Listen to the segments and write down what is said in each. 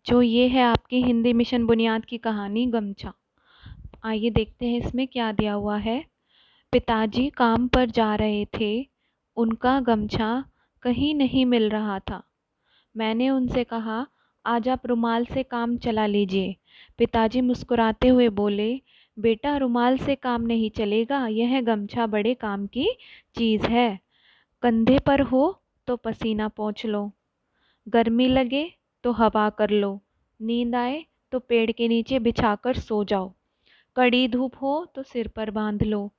बच्चों, ये है आपकी हिंदी मिशन बुनियाद की कहानी गमछा। आइए देखते हैं इसमें क्या दिया हुआ है। पिताजी काम पर जा रहे थे। उनका गमछा कहीं नहीं मिल रहा था। मैंने उनसे कहा, आज आप रुमाल से काम चला लीजिए। पिताजी मुस्कुराते हुए बोले, बेटा रुमाल से काम नहीं चलेगा, यह गमछा बड़े काम की चीज़ है। कंधे पर हो तो पसीना पोंछ लो, गर्मी लगे तो हवा कर लो, नींद आए तो पेड़ के नीचे बिछाकर सो जाओ, कड़ी धूप हो तो सिर पर बांध लो,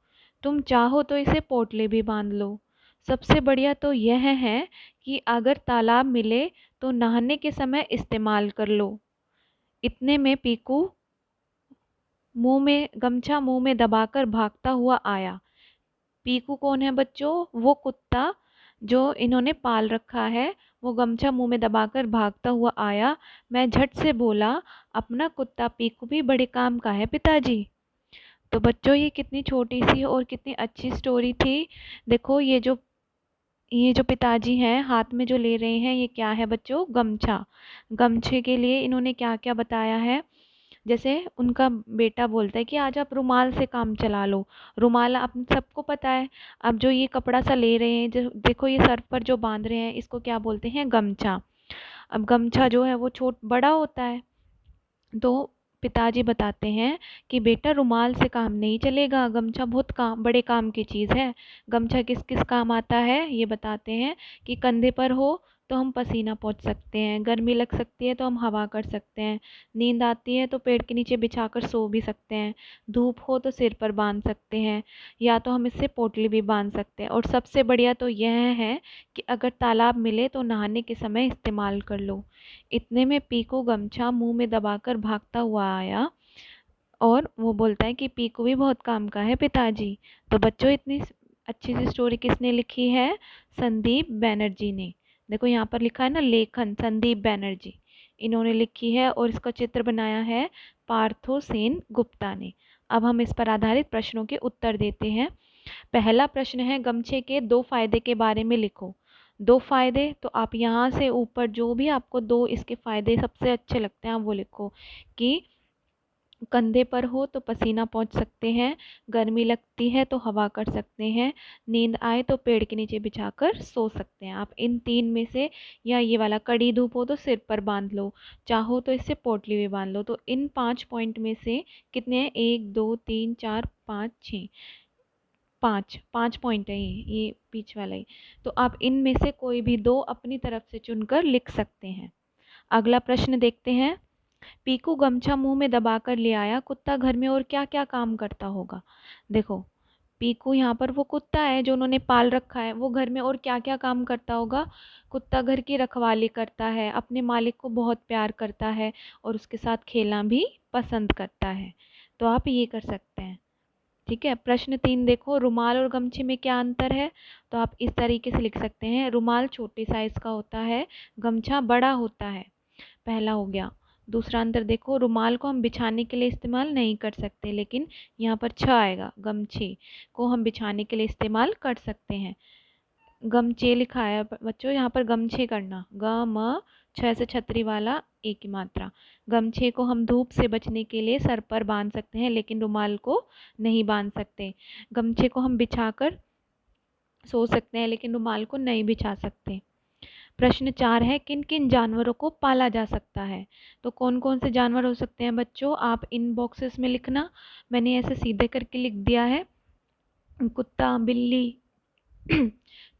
तुम चाहो तो इसे पोटले भी बांध लो। सबसे बढ़िया तो यह है कि अगर तालाब मिले तो नहाने के समय इस्तेमाल कर लो। इतने में पीकू गमछा मुंह में दबाकर भागता हुआ आया। पीकू कौन है बच्चों? वो कुत्ता जो इन्होंने पाल रखा है। वो गमछा मुंह में दबाकर भागता हुआ आया। मैं झट से बोला, अपना कुत्ता पीकू भी बड़े काम का है पिताजी। तो बच्चों, ये कितनी छोटी सी और कितनी अच्छी स्टोरी थी। देखो, ये जो पिताजी हैं हाथ में जो ले रहे हैं, ये क्या है बच्चों? गमछा। गमछे के लिए इन्होंने क्या क्या बताया है। जैसे उनका बेटा बोलता है कि आज आप रुमाल से काम चला लो। रुमाल आप सबको पता है। अब जो ये कपड़ा सा ले रहे हैं, जो देखो ये सर पर जो बांध रहे हैं, इसको क्या बोलते हैं? गमछा। अब गमछा जो है वो छोट बड़ा होता है। तो पिताजी बताते हैं कि बेटा रुमाल से काम नहीं चलेगा, गमछा बहुत बड़े काम की चीज़ है। गमछा किस किस काम आता है ये बताते हैं कि कंधे पर हो तो हम पसीना पोंछ सकते हैं, गर्मी लग सकती है तो हम हवा कर सकते हैं, नींद आती है तो पेड़ के नीचे बिछाकर सो भी सकते हैं, धूप हो तो सिर पर बांध सकते हैं, या तो हम इससे पोटली भी बांध सकते हैं, और सबसे बढ़िया तो यह है कि अगर तालाब मिले तो नहाने के समय इस्तेमाल कर लो। इतने में पीकू गमछा मुंह में दबाकर भागता हुआ आया और वो बोलता है कि पीकू भी बहुत काम का है पिताजी। तो बच्चों, इतनी अच्छी सी स्टोरी किसने लिखी है? संदीप बैनर्जी ने। देखो यहाँ पर लिखा है ना, लेखन संदीप बैनर्जी इन्होंने लिखी है, और इसका चित्र बनाया है पार्थो सेन गुप्ता ने। अब हम इस पर आधारित प्रश्नों के उत्तर देते हैं। पहला प्रश्न है, गमछे के 2 फायदे के बारे में लिखो। 2 फायदे, तो आप यहाँ से ऊपर जो भी आपको 2 इसके फायदे सबसे अच्छे लगते हैं आप वो लिखो। कि कंधे पर हो तो पसीना पोंछ सकते हैं, गर्मी लगती है तो हवा कर सकते हैं, नींद आए तो पेड़ के नीचे बिछाकर सो सकते हैं। आप इन 3 में से, या ये वाला कड़ी धूप हो तो सिर पर बांध लो, चाहो तो इससे पोटली भी बांध लो। तो इन 5 पॉइंट में से कितने हैं? 1 2 3 4 5 6, 5 पॉइंट है ये बीच वाला ही। तो आप इनमें से कोई भी 2 अपनी तरफ से चुनकर लिख सकते हैं। अगला प्रश्न देखते हैं। पीकू गमछा मुंह में दबाकर ले आया, कुत्ता घर में और क्या क्या काम करता होगा? देखो, पीकू यहाँ पर वो कुत्ता है जो उन्होंने पाल रखा है, वो घर में और क्या क्या काम करता होगा? कुत्ता घर की रखवाली करता है, अपने मालिक को बहुत प्यार करता है, और उसके साथ खेलना भी पसंद करता है। तो आप ये कर सकते हैं। ठीक है। प्रश्न 3 देखो, रुमाल और गमछे में क्या अंतर है? तो आप इस तरीके से लिख सकते हैं, रुमाल छोटे साइज का होता है, गमछा बड़ा होता है। पहला हो गया। दूसरा अंतर देखो, रुमाल को हम बिछाने के लिए इस्तेमाल नहीं कर सकते, लेकिन यहाँ पर छ आएगा, गमछे को हम बिछाने के लिए इस्तेमाल कर सकते हैं। गमछे लिखा है बच्चों, यहाँ पर गमछे करना, ग म छ से छतरी वाला एक ही मात्रा। गमछे को हम धूप से बचने के लिए सर पर बांध सकते हैं, लेकिन रुमाल को नहीं बांध सकते। गमछे को हम बिछाकर सो सकते हैं, लेकिन रुमाल को नहीं बिछा सकते। प्रश्न 4 है, किन किन जानवरों को पाला जा सकता है? तो कौन कौन से जानवर हो सकते हैं बच्चों? आप इन बॉक्सेस में लिखना, मैंने ऐसे सीधे करके लिख दिया है। कुत्ता, बिल्ली,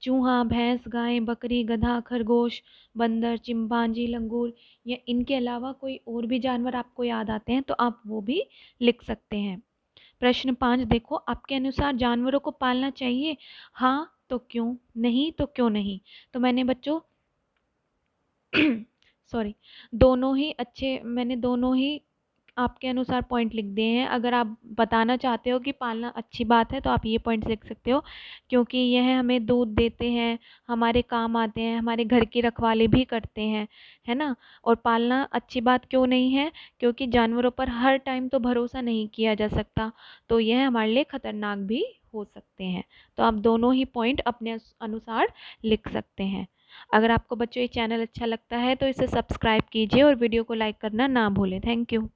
चूहा, भैंस, गाय, बकरी, गधा, खरगोश, बंदर, चिंपांजी, लंगूर, या इनके अलावा कोई और भी जानवर आपको याद आते हैं तो आप वो भी लिख सकते हैं। प्रश्न 5 देखो, आपके अनुसार जानवरों को पालना चाहिए? हाँ तो क्यों, नहीं तो क्यों नहीं? तो मैंने बच्चों सॉरी, मैंने दोनों ही आपके अनुसार पॉइंट लिख दिए हैं। अगर आप बताना चाहते हो कि पालना अच्छी बात है तो आप ये पॉइंट्स लिख सकते हो, क्योंकि यह हमें दूध देते हैं, हमारे काम आते हैं, हमारे घर की रखवाली भी करते हैं, है ना। और पालना अच्छी बात क्यों नहीं है? क्योंकि जानवरों पर हर टाइम तो भरोसा नहीं किया जा सकता, तो यह हमारे लिए खतरनाक भी हो सकते हैं। तो आप दोनों ही पॉइंट अपने अनुसार लिख सकते हैं। अगर आपको बच्चों ये चैनल अच्छा लगता है तो इसे सब्सक्राइब कीजिए और वीडियो को लाइक करना ना भूलें। Thank you.